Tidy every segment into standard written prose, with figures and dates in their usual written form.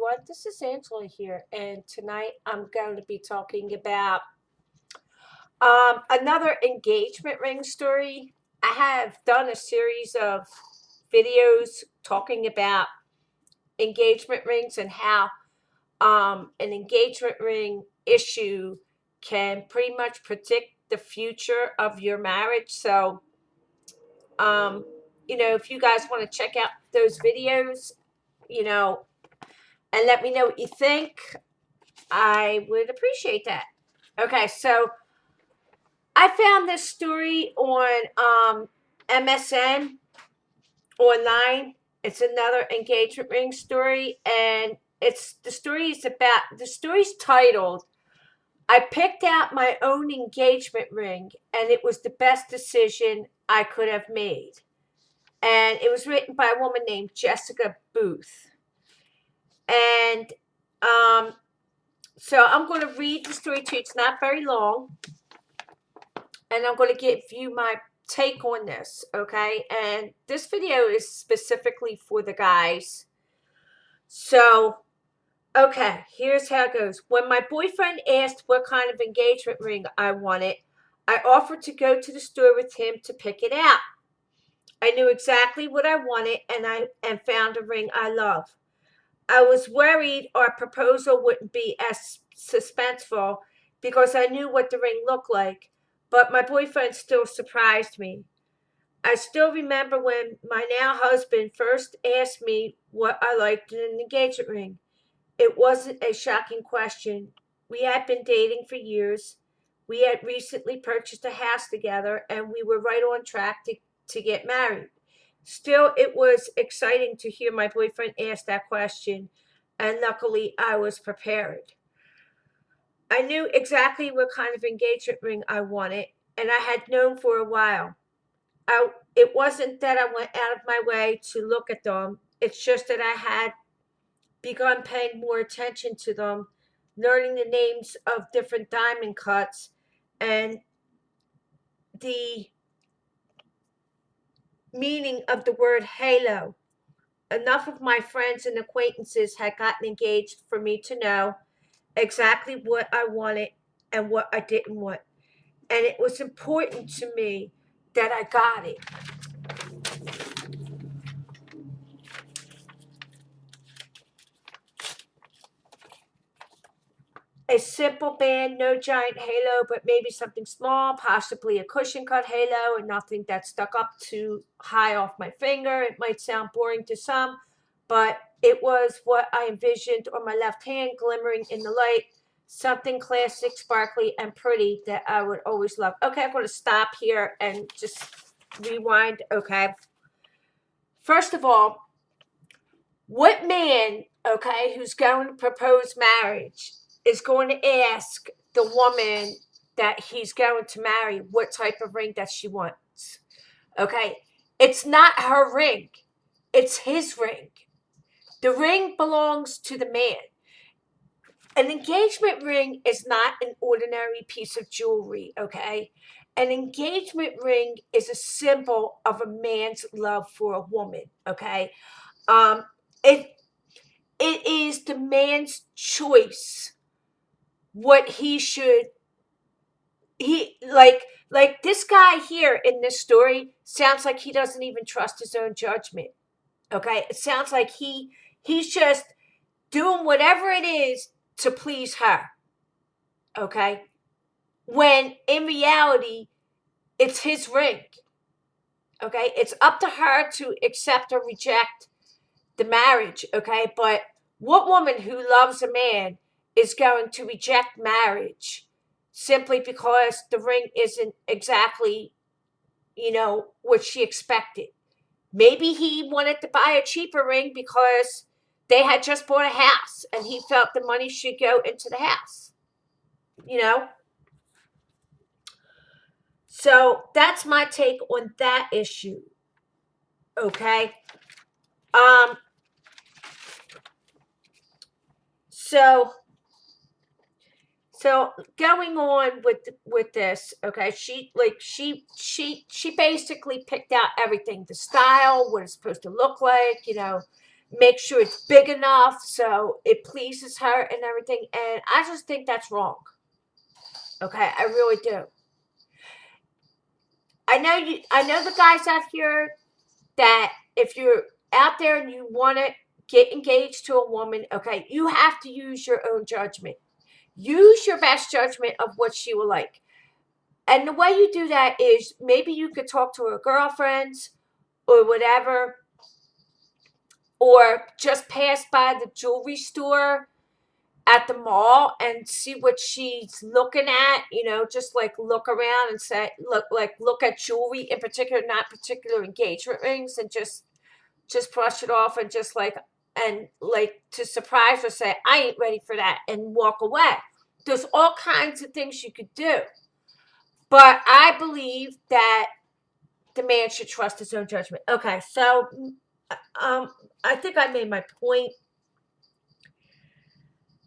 everyone. This is Angela here, and tonight I'm going to be talking about another engagement ring story. I have done a series of videos talking about engagement rings and how an engagement ring issue can pretty much predict the future of your marriage. So, um, if you guys want to check out those videos, you know, and let me know what you think, I would appreciate that. Okay, so I found this story on MSN online. It's another engagement ring story, and the story's titled "I picked out my own engagement ring, and it was the best decision I could have made." And it was written by a woman named Jessica Booth. And so I'm going to read the story to you. It's not very long. And I'm going to give you my take on this, okay? And this video is specifically for the guys. So, okay, here's how it goes. When my boyfriend asked what kind of engagement ring I wanted, I offered to go to the store with him to pick it out. I knew exactly what I wanted, and found a ring I love. I was worried our proposal wouldn't be as suspenseful because I knew what the ring looked like, but my boyfriend still surprised me. I still remember when my now husband first asked me what I liked in an engagement ring. It wasn't a shocking question. We had been dating for years. We had recently purchased a house together, and we were right on track to get married. Still, it was exciting to hear my boyfriend ask that question, and luckily I was prepared. I knew exactly what kind of engagement ring I wanted, and I had known for a while. It wasn't that I went out of my way to look at them. It's just that I had begun paying more attention to them, learning the names of different diamond cuts and the meaning of the word halo. Enough of my friends and acquaintances had gotten engaged for me to know exactly what I wanted and what I didn't want. And it was important to me that I got it. A simple band, no giant halo, but maybe something small, possibly a cushion cut halo, and nothing that stuck up too high off my finger. It might sound boring to some, but it was what I envisioned on my left hand, glimmering in the light. Something classic, sparkly, and pretty that I would always love. Okay, I'm going to stop here and just rewind. Okay. First of all, what man, okay, who's going to propose marriage is going to ask the woman that he's going to marry what type of ring that she wants? Okay, it's not her ring, it's his ring. The ring belongs to the man. An engagement ring is not an ordinary piece of jewelry, okay? An engagement ring is a symbol of a man's love for a woman, okay? Um, it is the man's choice what he like this guy here in this story sounds like he doesn't even trust his own judgment. Okay, it sounds like he's just doing whatever it is to please her. Okay, when in reality it's his ring. Okay, it's up to her to accept or reject the marriage. Okay, but what woman who loves a man is going to reject marriage simply because the ring isn't exactly, what she expected? Maybe he wanted to buy a cheaper ring because they had just bought a house and he felt the money should go into the house, So that's my take on that issue. Okay. So going on with this, okay, she basically picked out everything, the style, what it's supposed to look like, make sure it's big enough so it pleases her and everything. And I just think that's wrong. Okay, I really do. I know the guys out here that if you're out there and you want to get engaged to a woman, okay, you have to use your own judgment. Use your best judgment of what she will like. And the way you do that is maybe you could talk to her girlfriends or whatever, or just pass by the jewelry store at the mall and see what she's looking at, just like look around and say, look at jewelry in particular, not particular engagement rings, and just brush it off and just like to surprise her, say, I ain't ready for that, and walk away. There's all kinds of things you could do. But I believe that the man should trust his own judgment. Okay, so I think I made my point.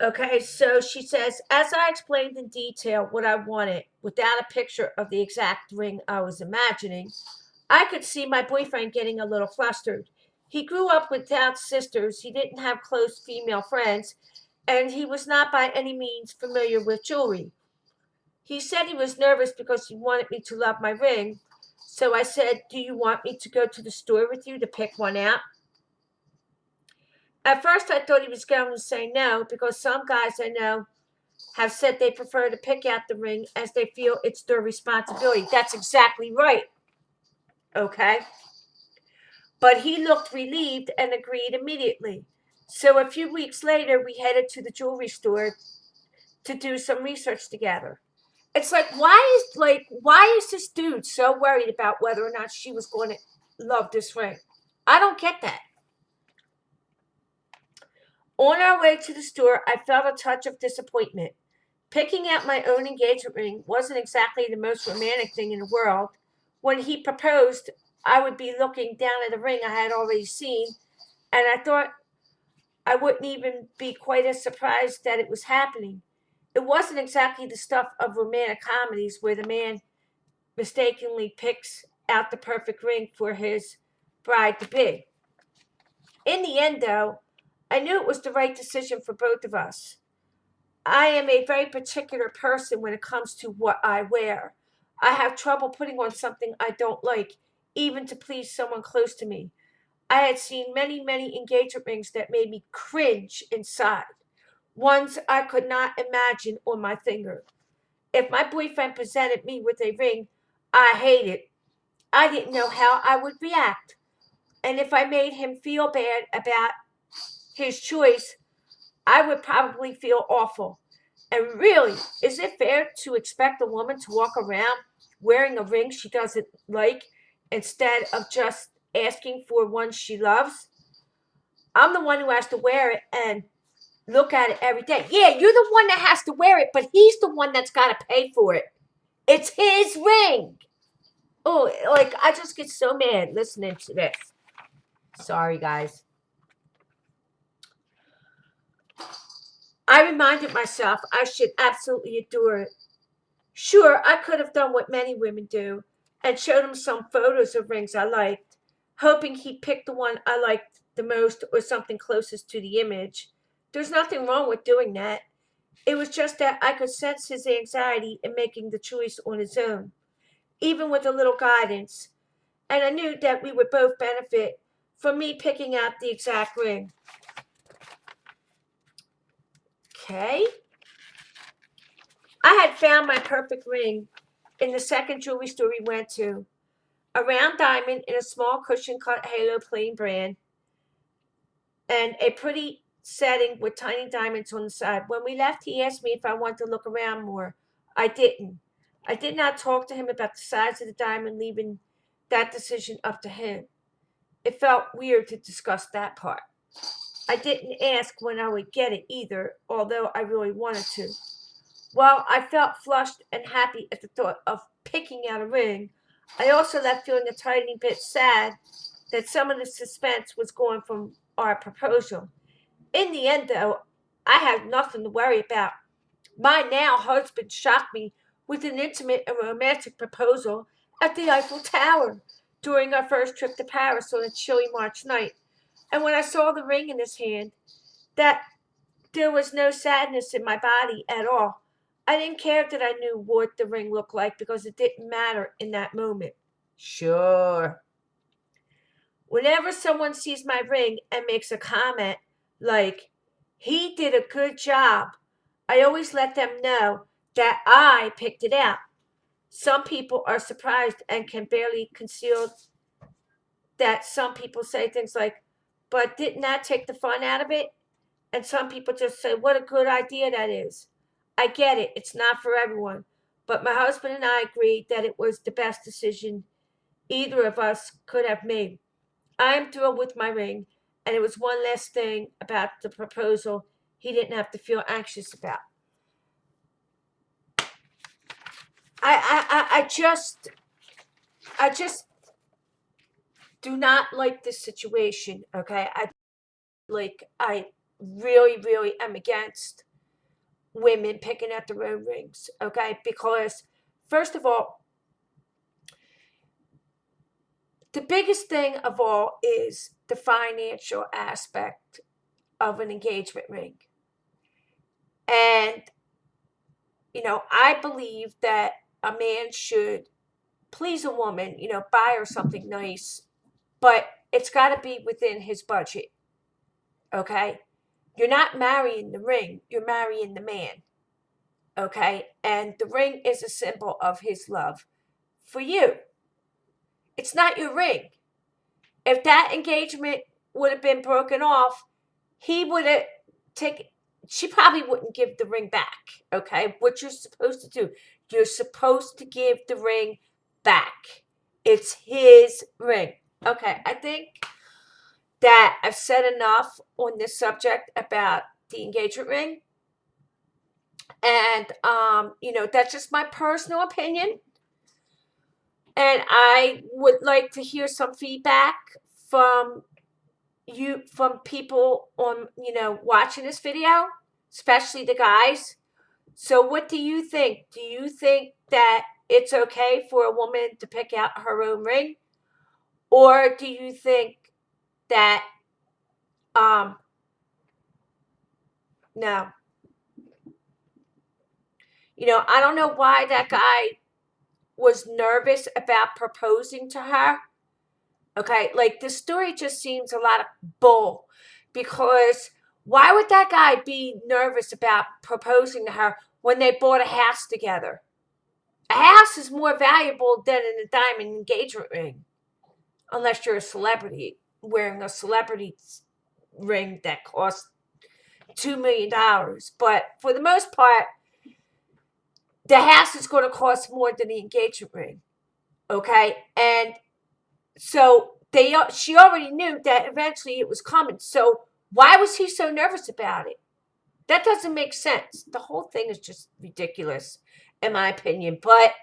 Okay, so she says, as I explained in detail what I wanted without a picture of the exact ring I was imagining, I could see my boyfriend getting a little flustered. He grew up without sisters, he didn't have close female friends, and he was not by any means familiar with jewelry. He said he was nervous because he wanted me to love my ring, so I said, do you want me to go to the store with you to pick one out? At first, I thought he was going to say no, because some guys I know have said they prefer to pick out the ring as they feel it's their responsibility. That's exactly right. Okay? But he looked relieved and agreed immediately. So a few weeks later, we headed to the jewelry store to do some research together. It's like, why is this dude so worried about whether or not she was going to love this ring? I don't get that. On our way to the store, I felt a touch of disappointment. Picking out my own engagement ring wasn't exactly the most romantic thing in the world. When he proposed, I would be looking down at a ring I had already seen, and I thought I wouldn't even be quite as surprised that it was happening. It wasn't exactly the stuff of romantic comedies where the man mistakenly picks out the perfect ring for his bride-to-be. In the end, though, I knew it was the right decision for both of us. I am a very particular person when it comes to what I wear. I have trouble putting on something I don't like, even to please someone close to me. I had seen many, many engagement rings that made me cringe inside. Ones I could not imagine on my finger. If my boyfriend presented me with a ring I hated, I didn't know how I would react. And if I made him feel bad about his choice, I would probably feel awful. And really, is it fair to expect a woman to walk around wearing a ring she doesn't like instead of just asking for one she loves? I'm the one who has to wear it and look at it every day. Yeah, you're the one that has to wear it, but he's the one that's got to pay for it. It's his ring. Oh, like, I just get so mad listening to this. Sorry, guys. I reminded myself I should absolutely adore it. Sure, I could have done what many women do and showed him some photos of rings I liked, hoping he'd pick the one I liked the most or something closest to the image. There's nothing wrong with doing that. It was just that I could sense his anxiety in making the choice on his own, even with a little guidance, and I knew that we would both benefit from me picking out the exact ring. Okay. I had found my perfect ring in the second jewelry store we went to. A round diamond in a small cushion cut halo plain brand, and a pretty setting with tiny diamonds on the side. When we left, he asked me if I wanted to look around more. I didn't. I did not talk to him about the size of the diamond, leaving that decision up to him. It felt weird to discuss that part. I didn't ask when I would get it either, although I really wanted to. While I felt flushed and happy at the thought of picking out a ring, I also left feeling a tiny bit sad that some of the suspense was gone from our proposal. In the end, though, I had nothing to worry about. My now husband shocked me with an intimate and romantic proposal at the Eiffel Tower during our first trip to Paris on a chilly March night. And when I saw the ring in his hand, that there was no sadness in my body at all. I didn't care that I knew what the ring looked like because it didn't matter in that moment. Sure. Whenever someone sees my ring and makes a comment like, he did a good job, I always let them know that I picked it out. Some people are surprised and can barely conceal that. Some people say things like, but didn't that take the fun out of it? And some people just say, what a good idea that is. I get it. It's not for everyone. But my husband and I agreed that it was the best decision either of us could have made. I am thrilled with my ring, and it was one less thing about the proposal he didn't have to feel anxious about. I just do not like this situation, okay? I really am against women picking out their own rings, okay? Because, first of all, the biggest thing of all is the financial aspect of an engagement ring. And, I believe that a man should please a woman, buy her something nice, but it's got to be within his budget, okay? You're not marrying the ring, you're marrying the man, okay? And the ring is a symbol of his love for you. It's not your ring. If that engagement would have been broken off, he would have taken, she probably wouldn't give the ring back, okay? What you're supposed to do, you're supposed to give the ring back. It's his ring. Okay, I think that I've said enough on this subject about the engagement ring. And, that's just my personal opinion. And I would like to hear some feedback from people on, watching this video, especially the guys. So what do you think? Do you think that it's okay for a woman to pick out her own ring? Or do you think that, no. I don't know why that guy was nervous about proposing to her. Okay, like this story just seems a lot of bull, because why would that guy be nervous about proposing to her when they bought a house together? A house is more valuable than a diamond engagement ring, unless you're a celebrity wearing a celebrity ring that costs $2 million. But for the most part, the house is going to cost more than the engagement ring. Okay, and so she already knew that eventually it was coming. So why was he so nervous about it? That doesn't make sense. The whole thing is just ridiculous, in my opinion. But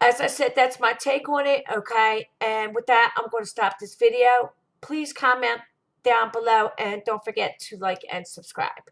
as I said, that's my take on it, okay? And with that, I'm going to stop this video. Please comment down below, and don't forget to like and subscribe.